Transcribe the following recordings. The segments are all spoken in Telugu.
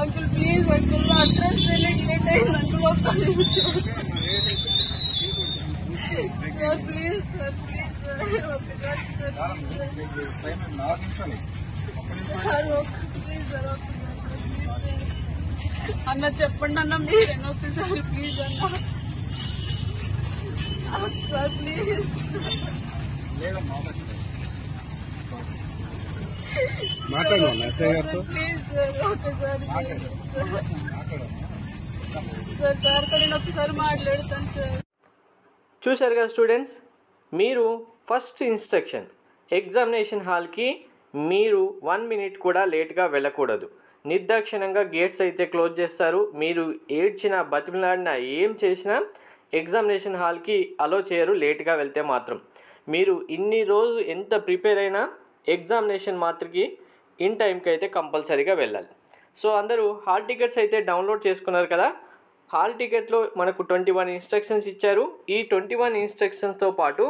Uncle please uncle address late అయింది అంకుల్ సార్ ప్లీజ్ సార్ అన్న చెప్పండి అన్న మీరేనా ఒకసారి ప్లీజ్ అన్న సార్ ప్లీజ్ మాట్లాడండి ఎస్ఐ గారితో ప్లీజ్ సార్ ఒకసారి సార్ సార్తో నేను ఒకసారి మాట్లాడతాను సార్. చూశారు కదా స్టూడెంట్స్, మీరు ఫస్ట్ ఇన్స్ట్రక్షన్ ఎగ్జామినేషన్ హాల్కి మీరు 1 మినిట్ కూడా లేట్గా వెళ్ళకూడదు. నిర్దాక్షిణంగా గేట్స్ అయితే క్లోజ్ చేస్తారు. మీరు ఏడ్చినా బతిమలాడినా ఏం చేసినా ఎగ్జామినేషన్ హాల్కి అలో చేయరు లేట్గా వెళ్తే మాత్రం. మీరు ఇన్ని రోజు ఎంత ప్రిపేర్ అయినా ఎగ్జామినేషన్ మాత్రకి ఇన్ టైంకి అయితే కంపల్సరీగా వెళ్ళాలి. సో అందరూ హాల్ టికెట్స్ అయితే డౌన్లోడ్ చేసుకున్నారు కదా. హాల్ టికెట్లో మనకు 21 ఇన్స్ట్రక్షన్స్ ఇచ్చారు. ఈ 21 ఇన్స్ట్రక్షన్స్తో పాటు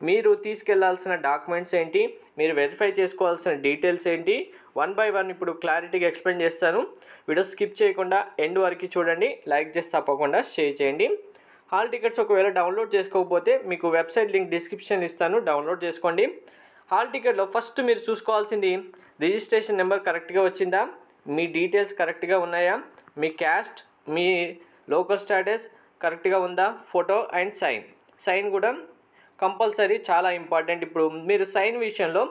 మీరు తీసుకెళ్లాల్సిన డాక్యుమెంట్స్ ఏంటి, మీరు వెరిఫై చేసుకోవాల్సిన డీటెయిల్స్ ఏంటి, 1 బై 1 ఇప్పుడు క్లారిటీగా ఎక్స్ప్లెయిన్ చేస్తాను. వీడియో స్కిప్ చేయకుండా ఎండ్ వరకు చూడండి. లైక్ చేసి తప్పకుండా షేర్ చేయండి. హాల్ టికెట్స్ ఒకవేళ డౌన్లోడ్ చేసుకోకపోతే మీకు వెబ్సైట్ లింక్ డిస్క్రిప్షన్ ఇస్తాను, డౌన్లోడ్ చేసుకోండి. హాల్ టికెట్లో ఫస్ట్ మీరు చూసుకోవాల్సింది రిజిస్ట్రేషన్ నెంబర్ కరెక్ట్గా వచ్చిందా, మీ డీటెయిల్స్ కరెక్ట్గా ఉన్నాయా, మీ క్యాస్ట్, మీ లోకల్ స్టాటస్ కరెక్ట్గా ఉందా, ఫోటో అండ్ సైన్ కూడా కంపల్సరీ చాలా ఇంపార్టెంట్. ఇప్పుడు మీరు సైన్ విషయంలో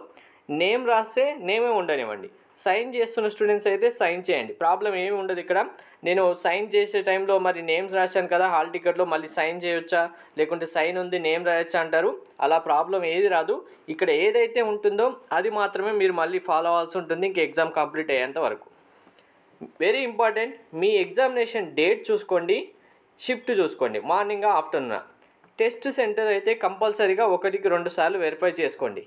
నేమ్ రాస్తే నేమే ఉండనివ్వండి, సైన్ చేస్తున్న స్టూడెంట్స్ అయితే సైన్ చేయండి, ప్రాబ్లం ఏమి ఉండదు. ఇక్కడ నేను సైన్ చేసే టైంలో మరి నేమ్స్ రాశాను కదా హాల్ టికెట్లో, మళ్ళీ సైన్ చేయొచ్చా లేకుంటే సైన్ ఉంది నేమ్ రాయొచ్చా అంటారు. అలా ప్రాబ్లం ఏది రాదు. ఇక్కడ ఏదైతే ఉంటుందో అది మాత్రమే మీరు మళ్ళీ ఫాలో అవ్వాల్సి ఉంటుంది ఇంక ఎగ్జామ్ కంప్లీట్ అయ్యేంత వరకు. వెరీ ఇంపార్టెంట్, మీ ఎగ్జామినేషన్ డేట్ చూసుకోండి, షిఫ్ట్ చూసుకోండి, మార్నింగ్ ఆఫ్టర్నూన్. టెస్ట్ సెంటర్ అయితే కంపల్సరీగా 1కి 2 సార్లు వెరిఫై చేసుకోండి.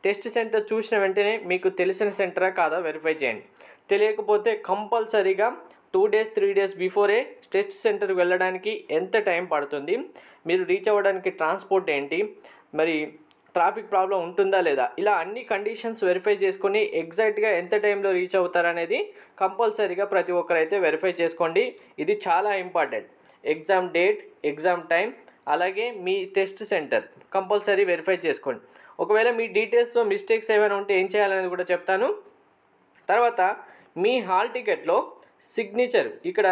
టెస్ట్ సెంటర్ చూసిన వెంటనే మీకు తెలిసిన సెంటరా కాదా వెరిఫై చేయండి. తెలియకపోతే కంపల్సరీగా 2 డేస్ 3 డేస్ బిఫోరే టెస్ట్ సెంటర్కి వెళ్ళడానికి ఎంత టైం పడుతుంది, మీరు రీచ్ అవ్వడానికి ట్రాన్స్పోర్ట్ ఏంటి, మరి ట్రాఫిక్ ప్రాబ్లం ఉంటుందా లేదా, ఇలా అన్ని కండిషన్స్ వెరిఫై చేసుకొని ఎగ్జాక్ట్గా ఎంత టైంలో రీచ్ అవుతారనేది కంపల్సరీగా ప్రతి ఒక్కరైతే వెరిఫై చేసుకోండి. ఇది చాలా important. Exam date, exam time, అలాగే మీ టెస్ట్ సెంటర్ కంపల్సరీ వెరిఫై చేసుకోండి. ఒకవేళ మీ డీటెయిల్స్లో మిస్టేక్స్ ఏమైనా ఉంటే ఏం చేయాలనేది కూడా చెప్తాను. తర్వాత మీ హాల్ టికెట్లో సిగ్నేచర్, ఇక్కడ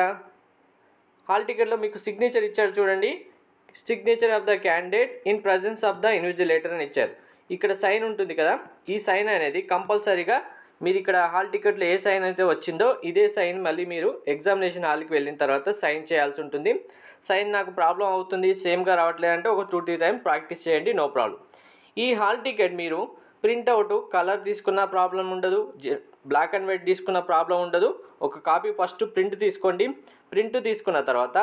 హాల్ టికెట్లో మీకు సిగ్నేచర్ ఇచ్చారు చూడండి, signature of the candidate in presence of the invigilator అని ఇచ్చారు. ఇక్కడ సైన్ ఉంటుంది కదా, ఈ సైన్ అనేది కంపల్సరీగా మీరు ఇక్కడ హాల్ టికెట్లో ఏ సైన్ అయితే వచ్చిందో ఇదే సైన్ మళ్ళీ మీరు ఎగ్జామినేషన్ హాల్కి వెళ్ళిన తర్వాత సైన్ చేయాల్సి ఉంటుంది. సైన్ నాకు ప్రాబ్లం అవుతుంది సేమ్గా రావట్లేదు అంటే ఒక 2-3 టైం ప్రాక్టీస్ చేయండి, నో ప్రాబ్లం. ఈ హాల్ టికెట్ మీరు ప్రింట్అవుట్ కలర్ తీసుకున్న ప్రాబ్లం ఉండదు, బ్లాక్ అండ్ వైట్ తీసుకున్న ప్రాబ్లం ఉండదు. ఒక కాపీ ఫస్ట్ ప్రింట్ తీసుకోండి. ప్రింట్ తీసుకున్న తర్వాత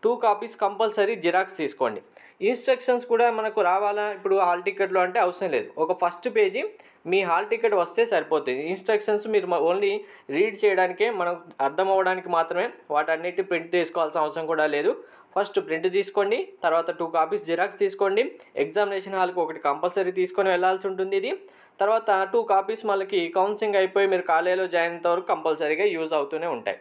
2 కాపీస్ కంపల్సరీ జిరాక్స్ తీసుకోండి. ఇన్స్ట్రక్షన్స్ కూడా మనకు రావాలా ఇప్పుడు హాల్ టికెట్లో అంటే అవసరం లేదు. ఒక ఫస్ట్ పేజీ మీ హాల్ టికెట్ వస్తే సరిపోతుంది. ఇన్స్ట్రక్షన్స్ మీరు ఓన్లీ రీడ్ చేయడానికే, మనకు అర్థం అవ్వడానికి మాత్రమే, వాటన్నిటి ప్రింట్ తీసుకోవాల్సిన అవసరం కూడా లేదు. ఫస్ట్ ప్రింట్ తీసుకోండి, తర్వాత 2 కాపీస్ జిరాక్స్ తీసుకోండి. ఎగ్జామినేషన్ హాల్కి 1 కంపల్సరీ తీసుకొని వెళ్ళాల్సి ఉంటుంది ఇది. తర్వాత 2 కాపీస్ మనకి కౌన్సిలింగ్ అయిపోయి మీరు కాలేజీలో జాయిన్ అయినంత వరకు కంపల్సరీగా యూజ్ అవుతూనే ఉంటాయి.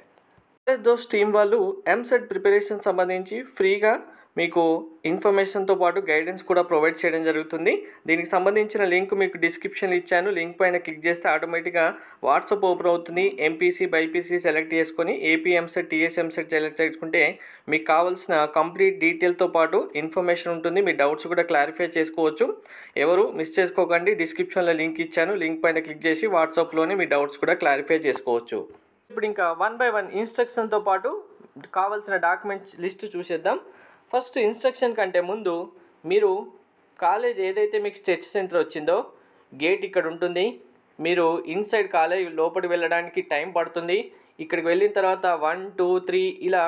దోస్ టీమ్ వాళ్ళు ఎంసెట్ ప్రిపరేషన్ సంబంధించి ఫ్రీగా మీకు ఇన్ఫర్మేషన్తో పాటు గైడెన్స్ కూడా ప్రొవైడ్ చేయడం జరుగుతుంది. దీనికి సంబంధించిన లింక్ మీకు డిస్క్రిప్షన్లో ఇచ్చాను. లింక్ పైన క్లిక్ చేస్తే ఆటోమేటిక్గా వాట్సాప్ ఓపెన్ అవుతుంది. ఎంపీసీ బైపీసీ సెలెక్ట్ చేసుకొని AP EAMCET TS EAMCET select చేసుకుంటే మీకు కావాల్సిన కంప్లీట్ డీటెయిల్తో పాటు ఇన్ఫర్మేషన్ ఉంటుంది. మీ డౌట్స్ కూడా క్లారిఫై చేసుకోవచ్చు. ఎవరు మిస్ చేసుకోకండి, డిస్క్రిప్షన్లో లింక్ ఇచ్చాను. లింక్ పైన క్లిక్ చేసి వాట్సాప్లోనే మీ డౌట్స్ కూడా క్లారిఫై చేసుకోవచ్చు. ఇప్పుడు ఇంకా 1 బై 1 ఇన్స్ట్రక్షన్తో పాటు కావాల్సిన డాక్యుమెంట్స్ లిస్ట్ చూసేద్దాం. ఫస్ట్ ఇన్స్ట్రక్షన్ కంటే ముందు మీరు కాలేజ్ ఏదైతే మీకు టెస్ట్ సెంటర్ వచ్చిందో గేట్ ఇక్కడ ఉంటుంది. మీరు ఇన్సైడ్ కాలేజ్ లోపలికి వెళ్ళడానికి టైం పడుతుంది. ఇక్కడికి వెళ్ళిన తర్వాత 1, 2, 3 ఇలా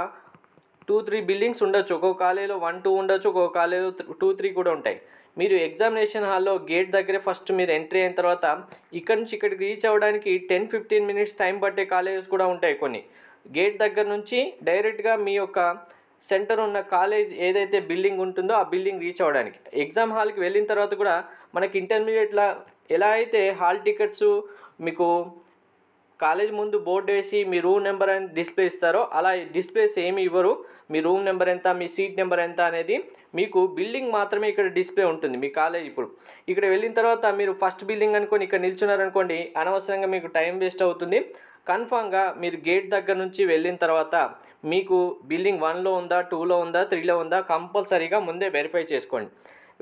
2-3 బిల్డింగ్స్ ఉండొచ్చు. ఒక్కొక్క కాలేజీలో 1, 2 ఉండొచ్చు, ఒక్కొక్క కాలేజీలో 2, 3 కూడా ఉంటాయి. మీరు ఎగ్జామినేషన్ హాల్లో గేట్ దగ్గరే ఫస్ట్ మీరు ఎంట్రీ అయిన తర్వాత ఇక్కడ నుంచి ఇక్కడికి రీచ్ అవ్వడానికి 10-15 మినిట్స్ టైం పట్టే కాలేజెస్ కూడా ఉంటాయి కొన్ని. గేట్ దగ్గర నుంచి డైరెక్ట్గా మీ యొక్క సెంటర్ ఉన్న కాలేజ్ ఏదైతే బిల్డింగ్ ఉంటుందో ఆ బిల్డింగ్ రీచ్ అవ్వడానికి. ఎగ్జామ్ హాల్కి వెళ్ళిన తర్వాత కూడా మనకి ఇంటర్మీడియట్లో ఎలా అయితే హాల్ టికెట్స్ మీకు కాలేజ్ ముందు బోర్డు వేసి మీ రూమ్ నెంబర్ అని డిస్ప్లే ఇస్తారో అలా డిస్ప్లేస్ ఏమి ఇవ్వరు. మీ రూమ్ నెంబర్ ఎంత, మీ సీట్ నెంబర్ ఎంత అనేది మీకు బిల్డింగ్ మాత్రమే ఇక్కడ డిస్ప్లే ఉంటుంది. మీ కాలేజ్ ఇప్పుడు ఇక్కడ వెళ్ళిన తర్వాత మీరు ఫస్ట్ బిల్డింగ్ అనుకోని ఇక్కడ నిల్చున్నారనుకోండి, అనవసరంగా మీకు టైం వేస్ట్ అవుతుంది. కన్ఫామ్గా మీరు గేట్ దగ్గర నుంచి వెళ్ళిన తర్వాత మీకు బిల్డింగ్ 1లో ఉందా, 2లో ఉందా, 3లో ఉందా కంపల్సరీగా ముందే వెరిఫై చేసుకోండి.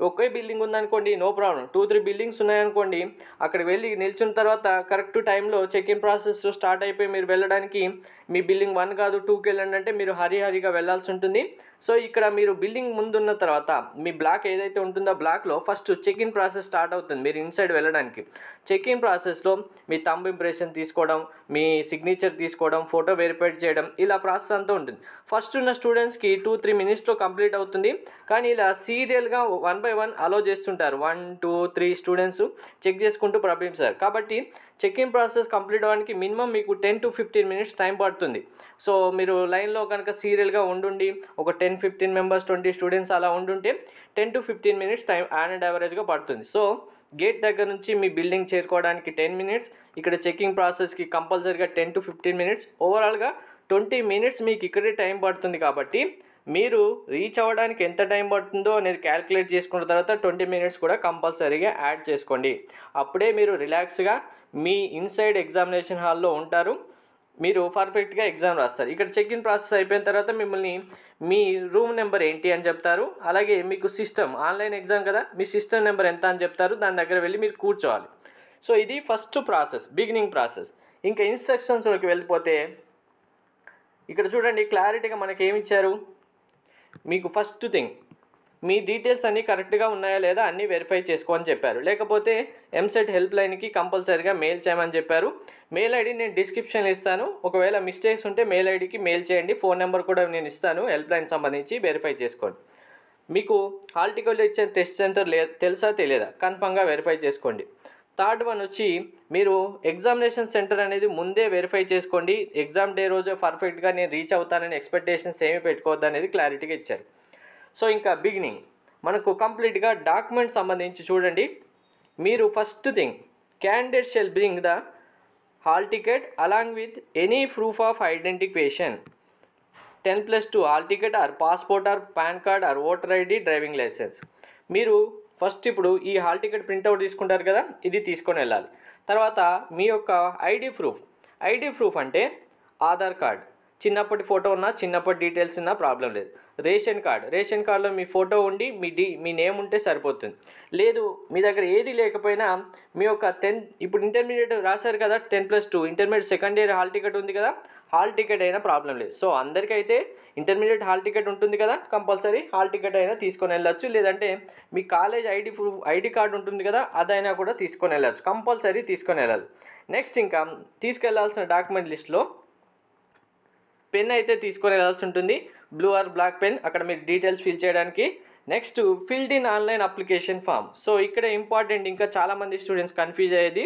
ఒకే బిల్డింగ్ ఉందనుకోండి నో ప్రాబ్లం, 2-3 బిల్డింగ్స్ ఉన్నాయనుకోండి, అక్కడ వెళ్ళి నిల్చున్న తర్వాత కరెక్ట్ టైంలో చెక్ ఇన్ ప్రాసెస్ స్టార్ట్ అయిపోయి మీరు వెళ్ళడానికి మీ బిల్డింగ్ 1 కాదు 2కి వెళ్ళండి అంటే మీరు హరిహరిగా వెళ్ళాల్సి ఉంటుంది. సో ఇక్కడ మీరు బిల్డింగ్ ముందున్న తర్వాత మీ బ్లాక్ ఏదైతే ఉంటుందో బ్లాక్లో first check in process start అవుతుంది. మీరు ఇన్సైడ్ వెళ్ళడానికి చెక్ ఇన్ ప్రాసెస్లో మీ థంబ్ ఇంప్రెషన్ తీసుకోవడం, మీ సిగ్నేచర్ తీసుకోవడం, ఫోటో వెరిఫై చేయడం, ఇలా ప్రాసెస్ అంతా ఉంటుంది. ఫస్ట్ ఉన్న స్టూడెంట్స్కి 2-3 మినిట్స్లో కంప్లీట్ అవుతుంది. కానీ ఇలా సీరియల్గా 1 by 1 అలో చేస్తుంటారు. 1, 2, 3 స్టూడెంట్స్ చెక్ చేసుకుంటూ పంపిస్తారు. కాబట్టి చెక్ ఇన్ ప్రాసెస్ కంప్లీట్ అవ్వడానికి మినిమం మీకు 10 to 15 మినిట్స్ టైం పడుతుంది. సో మీరు లైన్లో కనుక సీరియల్గా ఉండుండి ఒక 10-15 మెంబర్స్ 20 స్టూడెంట్స్ అలా ఉండుంటే 10 to 15 మినిట్స్ టైం అండ్ యావరేజ్గా పడుతుంది. సో గేట్ దగ్గర నుంచి మీ బిల్డింగ్ చేరుకోవడానికి 10 మినిట్స్, ఇక్కడ చెకింగ్ ప్రాసెస్కి కంపల్సరీగా 10 to 15 మినిట్స్, ఓవరాల్గా 20 మినిట్స్ మీకు ఇక్కడే టైం పడుతుంది. కాబట్టి మీరు రీచ్ అవ్వడానికి ఎంత టైం పడుతుందో అనేది క్యాలిక్యులేట్ చేసుకున్న తర్వాత 20 మినిట్స్ కూడా కంపల్సరీగా యాడ్ చేసుకోండి. అప్పుడే మీరు రిలాక్స్గా మీ ఇన్సైడ్ ఎగ్జామినేషన్ హాల్లో ఉంటారు, మీరు పర్ఫెక్ట్గా ఎగ్జామ్ రాస్తారు. ఇక్కడ చెక్ ఇన్ ప్రాసెస్ అయిపోయిన తర్వాత మిమ్మల్ని మీ రూమ్ నెంబర్ ఏంటి అని చెప్తారు. అలాగే మీకు సిస్టమ్ ఆన్లైన్ ఎగ్జామ్ కదా, మీ సిస్టమ్ నెంబర్ ఎంత అని చెప్తారు. దాని దగ్గర వెళ్ళి మీరు కూర్చోవాలి. సో ఇది ఫస్ట్ ప్రాసెస్, బిగినింగ్ ప్రాసెస్. ఇంకా ఇన్స్ట్రక్షన్స్లోకి వెళ్ళిపోతే ఇక్కడ చూడండి క్లారిటీగా మనకి ఏమి ఇచ్చారు. మీకు ఫస్ట్ థింగ్ మీ డీటెయిల్స్ అన్నీ కరెక్ట్గా ఉన్నాయా లేదా అన్నీ వెరిఫై చేసుకోమని చెప్పారు. లేకపోతే ఎంసెట్ హెల్ప్ లైన్కి కంపల్సరీగా మెయిల్ చేయమని చెప్పారు. మెయిల్ ఐడి నేను డిస్క్రిప్షన్లో ఇస్తాను. ఒకవేళ మిస్టేక్స్ ఉంటే మెయిల్ ఐడికి మెయిల్ చేయండి. ఫోన్ నెంబర్ కూడా నేను ఇస్తాను, హెల్ప్ లైన్ సంబంధించి వెరిఫై చేసుకోండి. మీకు హాల్ టికెట్లో ఇచ్చే టెస్ట్ సెంటర్ తెలుసా తెలియదా కన్ఫామ్గా వెరిఫై చేసుకోండి. థర్డ్ వన్ వచ్చి మీరు ఎగ్జామినేషన్ సెంటర్ అనేది ముందే వెరిఫై చేసుకోండి. ఎగ్జామ్ డే రోజు పర్ఫెక్ట్గా నేను రీచ్ అవుతానని ఎక్స్పెక్టేషన్స్ ఏమీ పెట్టుకోవద్దు అనేది క్లారిటీగా ఇచ్చారు. సో ఇంకా బిగినింగ్ మనకు కంప్లీట్గా డాక్యుమెంట్ సంబంధించి చూడండి. మీరు first thing candidate shall bring the hall ticket along with any proof of identification 10+2 hall ticket or passport or PAN card or voter ID driving licence. మీరు ఫస్ట్ ఇప్పుడు ఈ హాల్ టికెట్ ప్రింట్అవుట్ తీసుకుంటారు కదా, ఇది తీసుకొని వెళ్ళాలి. తర్వాత మీ యొక్క ఐడి ప్రూఫ్ అంటే ఆధార్ కార్డ్, చిన్నప్పటి ఫోటో ఉన్నా చిన్నప్పటి డీటెయిల్స్ ఉన్నా ప్రాబ్లం లేదు. రేషన్ కార్డులో మీ ఫోటో ఉండి మీ నేమ్ ఉంటే సరిపోతుంది. లేదు మీ దగ్గర ఏది లేకపోయినా మీ యొక్క 10 ఇప్పుడు ఇంటర్మీడియట్ రాశారు కదా 10+2 intermediate second year hall ticket ఉంది కదా, హాల్ టికెట్ అయినా ప్రాబ్లం లేదు. సో అందరికైతే ఇంటర్మీడియట్ హాల్ టికెట్ ఉంటుంది కదా, కంపల్సరీ హాల్ టికెట్ అయినా తీసుకొని వెళ్ళచ్చు. లేదంటే మీ కాలేజ్ ఐడి కార్డు ఉంటుంది కదా, అదైనా కూడా తీసుకొని వెళ్ళచ్చు. కంపల్సరీ తీసుకొని వెళ్ళాలి. నెక్స్ట్ ఇంకా తీసుకెళ్లాల్సిన డాక్యుమెంట్ లిస్ట్లో పెన్ అయితే తీసుకొని వెళ్ళాల్సి ఉంటుంది, బ్లూ ఆర్ బ్లాక్ పెన్, అక్కడ మీరు డీటెయిల్స్ ఫిల్ చేయడానికి. Next filled in online application form. So ఇక్కడ ఇంపార్టెంట్, ఇంకా చాలామంది స్టూడెంట్స్ కన్ఫ్యూజ్ అయ్యేది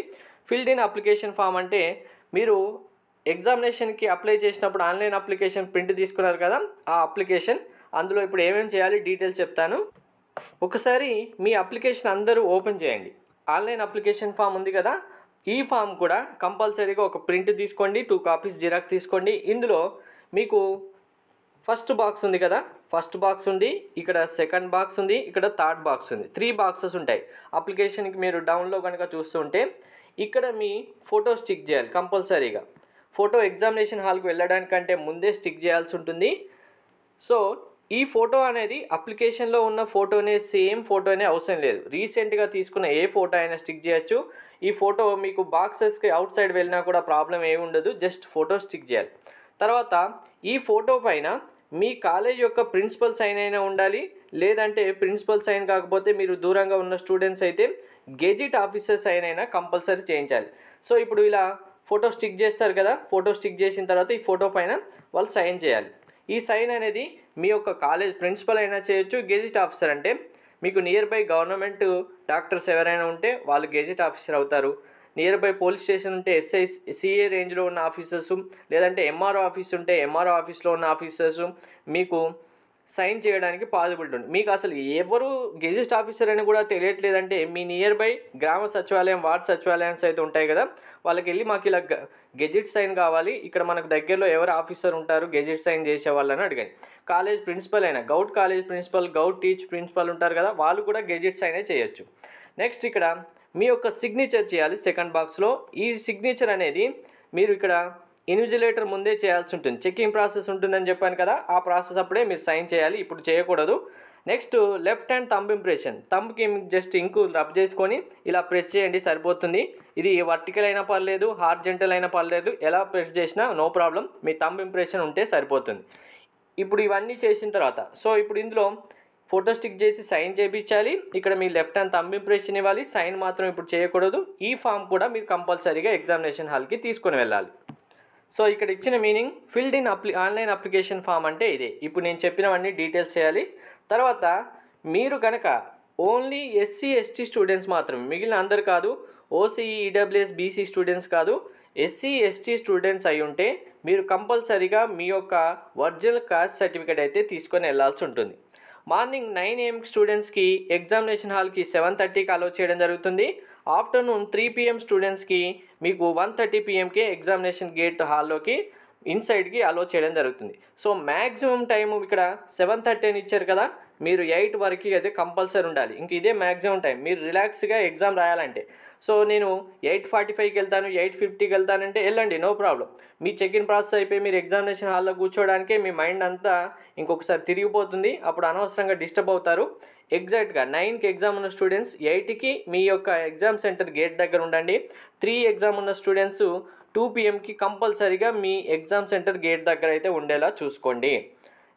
ఫిల్డ్ ఇన్ అప్లికేషన్ ఫామ్ అంటే మీరు ఎగ్జామినేషన్కి అప్లై చేసినప్పుడు ఆన్లైన్ అప్లికేషన్ ప్రింట్ తీసుకున్నారు కదా, ఆ అప్లికేషన్ అందులో ఇప్పుడు ఏమేమి చేయాలి డీటెయిల్స్ చెప్తాను. ఒకసారి మీ అప్లికేషన్ అందరూ ఓపెన్ చేయండి. ఆన్లైన్ అప్లికేషన్ ఫామ్ ఉంది కదా, ఈ ఫామ్ కూడా కంపల్సరీగా ఒక ప్రింట్ తీసుకోండి, 2 కాపీస్ జిరాక్స్ తీసుకోండి. ఇందులో మీకు ఫస్ట్ బాక్స్ ఉంది కదా, ఫస్ట్ బాక్స్ ఉంది, ఇక్కడ సెకండ్ బాక్స్ ఉంది, ఇక్కడ థర్డ్ బాక్స్ ఉంది, 3 బాక్సెస్ ఉంటాయి. అప్లికేషన్కి మీరు డౌన్లో కనుక చూస్తుంటే ఇక్కడ మీ ఫోటో స్టిక్ చేయాలి కంపల్సరీగా. ఫోటో ఎగ్జామినేషన్ హాల్కి వెళ్ళడానికంటే ముందే స్టిక్ చేయాల్సి ఉంటుంది. సో ఈ ఫోటో అనేది అప్లికేషన్లో ఉన్న ఫోటోనే సేమ్ ఫోటోనే అవసరం లేదు, రీసెంట్గా తీసుకున్న ఏ ఫోటో అయినా స్టిక్ చేయొచ్చు. ఈ ఫోటో మీకు బాక్సెస్కి అవుట్ సైడ్ వెళ్ళినా కూడా ప్రాబ్లం ఏమి ఉండదు, జస్ట్ ఫోటో స్టిక్ చేయాలి. తర్వాత ఈ ఫోటో పైన మీ కాలేజ్ యొక్క ప్రిన్సిపల్ సైన్ అయినా ఉండాలి, లేదంటే ప్రిన్సిపల్ సైన్ కాకపోతే మీరు దూరంగా ఉన్న స్టూడెంట్స్ అయితే గెజిట్ ఆఫీసర్ సైన్ అయినా కంపల్సరీ చేయించాలి. సో ఇప్పుడు ఇలా ఫోటో స్టిక్ చేస్తారు కదా, ఫోటో స్టిక్ చేసిన తర్వాత ఈ ఫోటో పైన వాళ్ళు సైన్ చేయాలి. ఈ సైన్ అనేది మీ యొక్క కాలేజ్ ప్రిన్సిపల్ అయినా చేయొచ్చు, గెజిట్ ఆఫీసర్ అంటే మీకు నియర్ బై గవర్నమెంట్ డాక్టర్స్ ఎవరైనా ఉంటే వాళ్ళు గెజిట్ ఆఫీసర్ అవుతారు. నియర్ బై పోలీస్ స్టేషన్ ఉంటే ఎస్ఐ సిఏ రేంజ్లో ఉన్న ఆఫీసర్స్, లేదంటే ఎంఆర్ఓ ఆఫీస్ ఉంటే ఎంఆర్ఓ ఆఫీస్లో ఉన్న ఆఫీసర్స్, మీకు సైన్ చేయడానికి పాసిబిలిటీ ఉంది. మీకు అసలు ఎవరు గెజిట్ ఆఫీసర్ అని కూడా తెలియట్లేదంటే మీ నియర్ బై గ్రామ సచివాలయం, వార్డ్ సచివాలయాన్స్ అయితే ఉంటాయి కదా, వాళ్ళకి వెళ్ళి మాకు ఇలా గెజిట్ సైన్ కావాలి, ఇక్కడ మనకు దగ్గరలో ఎవరు ఆఫీసర్ ఉంటారు గెజిట్ సైన్ చేసే వాళ్ళని అడిగాను. కాలేజ్ ప్రిన్సిపల్ అయినా, govt college principal, govt teach principal ఉంటారు కదా, వాళ్ళు కూడా గెజిట్ సైన్ చేయొచ్చు. నెక్స్ట్ ఇక్కడ మీ యొక్క సిగ్నేచర్ చేయాలి సెకండ్ బాక్స్లో. ఈ సిగ్నేచర్ అనేది మీరు ఇక్కడ ఇన్విజిలేటర్ ముందే చేయాల్సి ఉంటుంది. చెకింగ్ ప్రాసెస్ ఉంటుందని చెప్పాను కదా, ఆ ప్రాసెస్ అప్పుడే మీరు సైన్ చేయాలి, ఇప్పుడు చేయకూడదు. Next left hand thumb impression, థంబ్కి జస్ట్ ఇంకు రబ్ చేసుకొని ఇలా ప్రెస్ చేయండి సరిపోతుంది. ఇది వర్టికల్ అయినా పర్లేదు, హార్జెంటల్ అయినా పర్లేదు, ఎలా ప్రెస్ చేసినా నో ప్రాబ్లం, మీ థంబ్ ఇంప్రెషన్ ఉంటే సరిపోతుంది. ఇప్పుడు ఇవన్నీ చేసిన తర్వాత ఇప్పుడు ఇందులో ఫోటో స్టిక్ చేసి సైన్ చేయించాలి. ఇక్కడ మీ లెఫ్ట్ హ్యాండ్ థంబ్ ఇంప్రెషన్ ఇవ్వాలి, సైన్ మాత్రం ఇప్పుడు చేయకూడదు. ఈ ఫామ్ కూడా మీరు కంపల్సరీగా ఎగ్జామినేషన్ హాల్కి తీసుకొని వెళ్ళాలి. ఇక్కడ ఇచ్చిన meaning filled in online application form అంటే ఇదే. ఇప్పుడు నేను చెప్పినవన్నీ డీటెయిల్స్ చేయాలి. తర్వాత మీరు కనుక ఓన్లీ ఎస్సీ ఎస్టీ స్టూడెంట్స్ మాత్రమే, మిగిలిన అందరు కాదు, ఓసీఈ ఈడబ్ల్యూఎస్ బీసీ స్టూడెంట్స్ కాదు, ఎస్సీ ఎస్టీ స్టూడెంట్స్ అయి ఉంటే మీరు కంపల్సరీగా మీ యొక్క ఒరిజినల్ కాస్ట్ సర్టిఫికేట్ అయితే తీసుకొని వెళ్ళాల్సి ఉంటుంది. మార్నింగ్ 9 AM స్టూడెంట్స్కి ఎగ్జామినేషన్ హాల్కి 7:30కి అలో చేయడం జరుగుతుంది. ఆఫ్టర్నూన్ 3 PM స్టూడెంట్స్కి మీకు 1:30 PMకే ఎగ్జామినేషన్ గేట్ హాల్లోకి ఇన్సైడ్కి అలో చేయడం జరుగుతుంది. మ్యాక్సిమం టైము ఇక్కడ 7:30 అని ఇచ్చారు కదా, మీరు 8 వరకు అయితే కంపల్సరీ ఉండాలి. ఇంక ఇదే మ్యాక్సిమం టైం మీరు రిలాక్స్గా ఎగ్జామ్ రాయాలంటే. నేను 8:45కి వెళ్తాను, 8:50కి వెళ్తానంటే వెళ్ళండి, నో ప్రాబ్లం. మీ చెక్ ఇన్ ప్రాసెస్ అయిపోయి మీరు ఎగ్జామినేషన్ హాల్లో కూర్చోవడానికే మీ మైండ్ అంతా ఇంకొకసారి తిరిగిపోతుంది, అప్పుడు అనవసరంగా డిస్టర్బ్ అవుతారు. ఎగ్జాక్ట్గా 9కి ఎగ్జామ్ ఉన్న స్టూడెంట్స్ 8కి మీ యొక్క ఎగ్జామ్ సెంటర్ గేట్ దగ్గర ఉండండి. 3 ఎగ్జామ్ ఉన్న స్టూడెంట్స్ 2 PMకి కంపల్సరీగా మీ ఎగ్జామ్ సెంటర్ గేట్ దగ్గర అయితే ఉండేలా చూసుకోండి.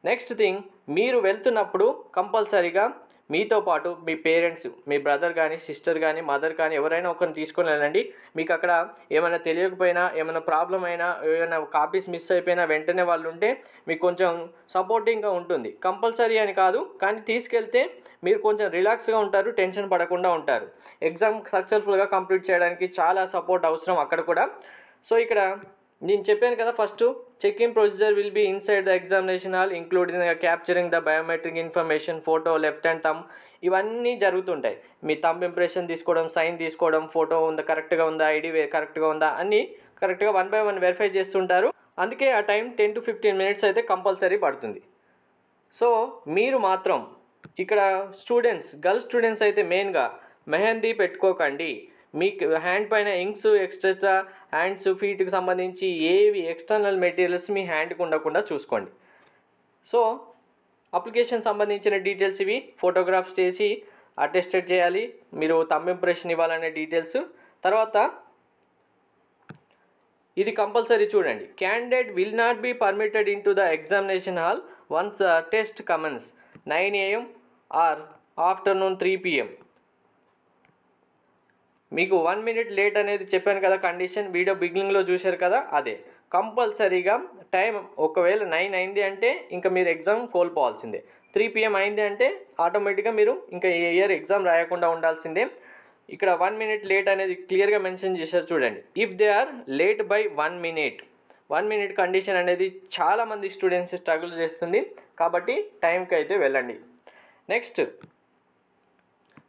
నెక్స్ట్ థింగ్, మీరు వెళ్తున్నప్పుడు కంపల్సరీగా మీతో పాటు మీ పేరెంట్స్, మీ బ్రదర్ కానీ, సిస్టర్ కానీ, మదర్ కానీ ఎవరైనా ఒకరిని తీసుకొని వెళ్ళండి. మీకు అక్కడ ఏమైనా తెలియకపోయినా, ఏమైనా ప్రాబ్లం అయినా, ఏమైనా కాపీస్ మిస్ అయిపోయినా వెంటనే వాళ్ళు ఉంటే మీకు కొంచెం సపోర్టింగ్గా ఉంటుంది. కంపల్సరీ అని కాదు, కానీ తీసుకెళ్తే మీరు కొంచెం రిలాక్స్గా ఉంటారు, టెన్షన్ పడకుండా ఉంటారు. ఎగ్జామ్ సక్సెస్ఫుల్గా కంప్లీట్ చేయడానికి చాలా సపోర్ట్ అవసరం అక్కడ కూడా. ఇక్కడ నేను చెప్పాను కదా, first check in procedure will be inside the examination hall including capturing the biometric information, photo, left hand thumb, ఇవన్నీ జరుగుతుంటాయి. మీ థంబ్ ఇంప్రెషన్ తీసుకోవడం, సైన్ తీసుకోవడం, ఫోటో ఉందా కరెక్ట్గా ఉందా, ఐడి కరెక్ట్గా ఉందా, అన్నీ కరెక్ట్గా 1 by 1 వెరిఫై చేస్తుంటారు. అందుకే ఆ టైం 10 to 15 minutes అయితే కంపల్సరీ పడుతుంది. మీరు మాత్రం ఇక్కడ స్టూడెంట్స్, గర్ల్స్ స్టూడెంట్స్ అయితే మెయిన్గా మెహందీ పెట్టుకోకండి. మీకు హ్యాండ్ పైన ఇంక్స్, ఎక్స్ట్రా హ్యాండ్స్, ఫీట్కి సంబంధించి ఏవి ఎక్స్టర్నల్ మెటీరియల్స్ మీ హ్యాండ్కి ఉండకుండా చూసుకోండి. అప్లికేషన్ సంబంధించిన డీటెయిల్స్ ఇవి ఫోటోగ్రాఫ్స్ చేసి అటెస్టెడ్ చేయాలి, మీరు థంబ్ ఇంప్రెషన్ ఇవ్వాలనే డీటెయిల్స్. తర్వాత ఇది కంపల్సరీ చూడండి, candidate will not be permitted in to the examination hall once the test commence 9 AM or afternoon 3 PM. మీకు 1 minute లేట్ అనేది చెప్పాను కదా కండిషన్, వీడియో బిగినింగ్లో చూశారు కదా, అదే కంపల్సరీగా టైం ఒకవేళ 9 అయింది అంటే ఇంకా మీరు ఎగ్జామ్ కోల్పోవాల్సిందే. 3 PM అయింది అంటే ఆటోమేటిక్గా మీరు ఇంకా ఏ ఇయర్ ఎగ్జామ్ రాయకుండా ఉండాల్సిందే. ఇక్కడ 1 minute లేట్ అనేది క్లియర్గా మెన్షన్ చేశారు చూడండి. If they are late by 1 minute condition అనేది చాలామంది స్టూడెంట్స్ స్ట్రగుల్ చేస్తుంది, కాబట్టి టైంకి అయితే వెళ్ళండి. నెక్స్ట్,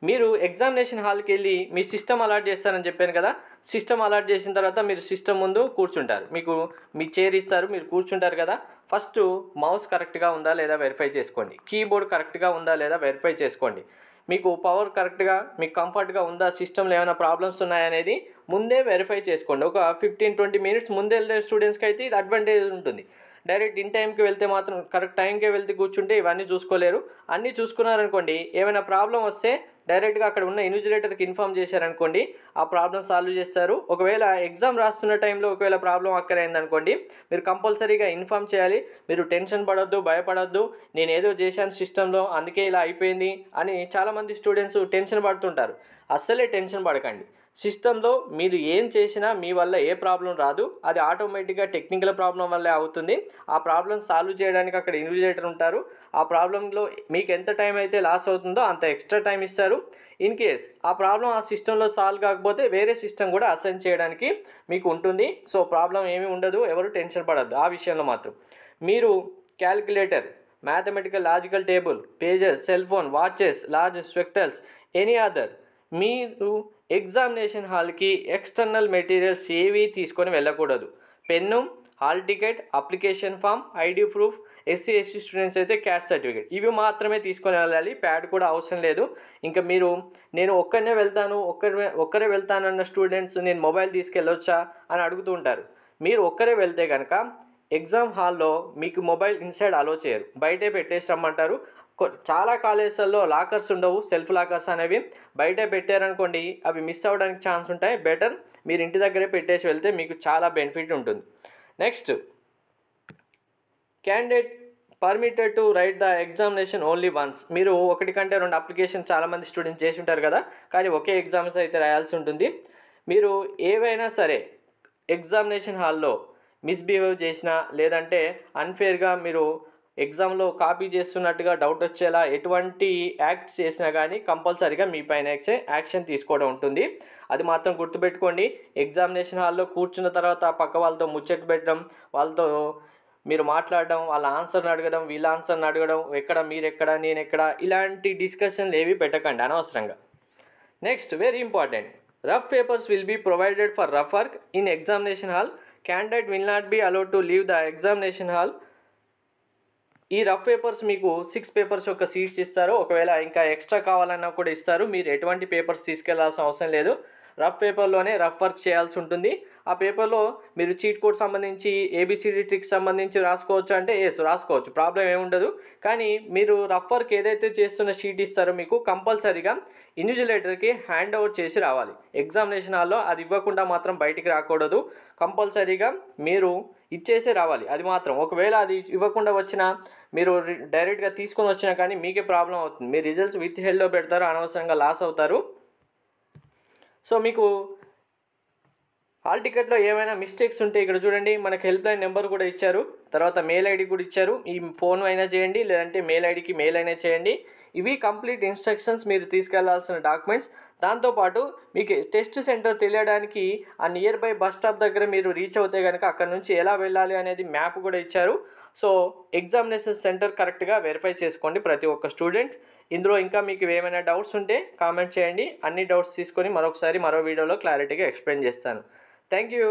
మీరు ఎగ్జామినేషన్ హాల్కి వెళ్ళి మీ సిస్టమ్ అలాట్ చేస్తారని చెప్పాను కదా, సిస్టమ్ అలాట్ చేసిన తర్వాత మీరు సిస్టమ్ ముందు కూర్చుంటారు, మీకు మీ చైర్ ఇస్తారు, మీరు కూర్చుంటారు కదా. ఫస్ట్ మౌస్ కరెక్ట్గా ఉందా లేదా వెరిఫై చేసుకోండి, కీబోర్డ్ కరెక్ట్గా ఉందా లేదా వెరిఫై చేసుకోండి, మీకు పవర్ కరెక్ట్గా మీకు కంఫర్ట్గా ఉందా, సిస్టంలో ఏమైనా ప్రాబ్లమ్స్ ఉన్నాయనేది ముందే వెరిఫై చేసుకోండి. ఒక 15-20 minutes ముందే వెళ్ళే స్టూడెంట్స్కి అయితే ఇది అడ్వాంటేజ్ ఉంటుంది. డైరెక్ట్ ఇన్ టైంకి వెళ్తే మాత్రం, కరెక్ట్ టైంకే వెళ్తే కూర్చుంటే ఇవన్నీ చూసుకోలేరు. అన్నీ చూసుకున్నారనుకోండి, ఏమైనా ప్రాబ్లం వస్తే డైరెక్ట్గా అక్కడ ఉన్న ఇన్విజిలేటర్కి ఇన్ఫామ్ చేశారనుకోండి, ఆ ప్రాబ్లం సాల్వ్ చేస్తారు. ఒకవేళ ఎగ్జామ్ రాస్తున్న టైంలో ఒకవేళ ప్రాబ్లం అక్కరైందనుకోండి, మీరు కంపల్సరీగా ఇన్ఫామ్ చేయాలి. మీరు టెన్షన్ పడొద్దు, భయపడొద్దు, నేను ఏదో చేశాను సిస్టంలో అందుకే ఇలా అయిపోయింది అని చాలామంది స్టూడెంట్స్ టెన్షన్ పడుతుంటారు. అస్సలే టెన్షన్ పడకండి. సిస్టంలో మీరు ఏం చేసినా మీ వల్ల ఏ ప్రాబ్లం రాదు, అది ఆటోమేటిక్గా టెక్నికల్ ప్రాబ్లం వల్లే అవుతుంది. ఆ ప్రాబ్లం సాల్వ్ చేయడానికి అక్కడ ఇన్విజిలేటర్ ఉంటారు. ఆ ప్రాబ్లంలో మీకు ఎంత టైం అయితే లాస్ అవుతుందో అంత ఎక్స్ట్రా టైం ఇస్తారు. ఇన్ కేస్ ఆ ప్రాబ్లం ఆ సిస్టంలో సాల్వ్ కాకపోతే వేరే సిస్టమ్ కూడా అసైన్ చేయడానికి మీకు ఉంటుంది. ప్రాబ్లం ఏమీ ఉండదు, ఎవరు టెన్షన్ పడద్దు ఆ విషయంలో మాత్రం. మీరు calculator, mathematical logical table, pages, cell phone, watches, large spectacles, any other. మీరు ఎగ్జామినేషన్ హాల్కి ఎక్స్టర్నల్ మెటీరియల్స్ ఏవి తీసుకొని వెళ్ళకూడదు. Pen, hall ticket, application form, ID proof, SC ST students అయితే క్యాస్ట్ సర్టిఫికేట్, ఇవి మాత్రమే తీసుకొని వెళ్ళాలి. ప్యాడ్ కూడా అవసరం లేదు. ఇంకా మీరు నేను ఒక్కరే వెళ్తానన్న స్టూడెంట్స్ నేను మొబైల్ తీసుకెళ్ళొచ్చా అని అడుగుతూ ఉంటారు. మీరు ఒక్కరే వెళ్తే కనుక ఎగ్జామ్ హాల్లో మీకు మొబైల్ ఇన్సైడ్ అలో చేయరు, బయటే పెట్టేసి రమ్మంటారు. చాలా కాలేజెల్లో లాకర్స్ ఉండవు, సెల్ఫ్ లాకర్స్ అనేవి. బయటే పెట్టారనుకోండి అవి మిస్ అవ్వడానికి ఛాన్స్ ఉంటాయి. బెటర్ మీరు ఇంటి దగ్గరే పెట్టేసి వెళ్తే మీకు చాలా బెనిఫిట్ ఉంటుంది. Next, candidate permitted to right the examination only once. మీరు ఒకటి కంటే రెండు అప్లికేషన్ చాలామంది స్టూడెంట్స్ చేసి ఉంటారు కదా, కానీ ఒకే ఎగ్జామ్స్ అయితే రాయాల్సి ఉంటుంది. మీరు ఏవైనా సరే ఎగ్జామినేషన్ హాల్లో మిస్బిహేవ్ చేసినా, లేదంటే అన్ఫేర్గా మీరు ఎగ్జామ్లో కాపీ చేస్తున్నట్టుగా డౌట్ వచ్చేలా ఎటువంటి యాక్ట్స్ చేసినా కానీ కంపల్సరీగా మీ పైన యాక్షన్ తీసుకోవడం ఉంటుంది. అది మాత్రం గుర్తుపెట్టుకోండి. ఎగ్జామినేషన్ హాల్లో కూర్చున్న తర్వాత పక్క వాళ్ళతో ముచ్చట పెట్టడం, వాళ్ళతో మీరు మాట్లాడడం, వాళ్ళ ఆన్సర్ని అడగడం, వీళ్ళ ఆన్సర్ని అడగడం, ఎక్కడ మీరెక్కడ నేనెక్కడ, ఇలాంటి డిస్కషన్లు ఏవి పెట్టకండి అనవసరంగా. Next, very important, rough papers will be provided for rough work in examination hall. Candidate will not be allowed to leave the examination hall. ఈ రఫ్ పేపర్స్ మీకు 6 పేపర్స్ యొక్క సీట్స్ ఇస్తారు. ఒకవేళ ఇంకా ఎక్స్ట్రా కావాలన్నా కూడా ఇస్తారు. మీరు ఎటువంటి పేపర్స్ తీసుకెళ్లాల్సిన అవసరం లేదు. రఫ్ పేపర్లోనే రఫ్ వర్క్ చేయాల్సి ఉంటుంది. ఆ పేపర్లో మీరు చీట్ కోడ్ సంబంధించి ఏబిసిడి ట్రిక్స్ సంబంధించి రాసుకోవచ్చు అంటే రాసుకోవచ్చు, ప్రాబ్లం ఏముండదు. కానీ మీరు రఫ్ వర్క్ ఏదైతే చేస్తున్న షీట్ ఇస్తారో మీకు కంపల్సరీగా ఇన్విజిలేటర్కి హ్యాండ్ ఓవర్ చేసి రావాలి. ఎగ్జామినేషన్ హాల్లో అది ఇవ్వకుండా మాత్రం బయటికి రాకూడదు. కంపల్సరీగా మీరు ఇచ్చేసే రావాలి. అది మాత్రం ఒకవేళ అది ఇవ్వకుండా వచ్చినా, మీరు డైరెక్ట్గా తీసుకొని వచ్చినా కానీ మీకే ప్రాబ్లం అవుతుంది. మీ రిజల్ట్స్ విత్ హెల్డ్లో పెడతారు, అనవసరంగా లాస్ అవుతారు. సో మీకు హాల్ టికెట్లో ఏమైనా మిస్టేక్స్ ఉంటే ఇక్కడ చూడండి, మనకు హెల్ప్ లైన్ నెంబర్ కూడా ఇచ్చారు, తర్వాత మెయిల్ ఐడి కూడా ఇచ్చారు. ఈ ఫోన్ అయినా చేయండి, లేదంటే మెయిల్ ఐడికి మెయిల్ అయినా చేయండి. ఇవి కంప్లీట్ ఇన్స్ట్రక్షన్స్, మీరు తీసుకెళ్లాల్సిన డాక్యుమెంట్స్. దాంతోపాటు మీకు టెస్ట్ సెంటర్ తెలియడానికి ఆ నియర్ బై బస్ స్టాప్ దగ్గర మీరు రీచ్ అవుతే కనుక అక్కడ నుంచి ఎలా వెళ్ళాలి అనేది మ్యాప్ కూడా ఇచ్చారు. సో ఎగ్జామినేషన్ సెంటర్ కరెక్ట్గా వెరిఫై చేసుకోండి ప్రతి ఒక్క స్టూడెంట్. ఇందులో ఇంకా మీకు ఏమైనా డౌట్స్ ఉంటే కామెంట్ చేయండి. అన్ని డౌట్స్ తీసుకొని మరో వీడియోలో క్లారిటీగా ఎక్స్ప్లెయిన్ చేస్తాను. Thank you.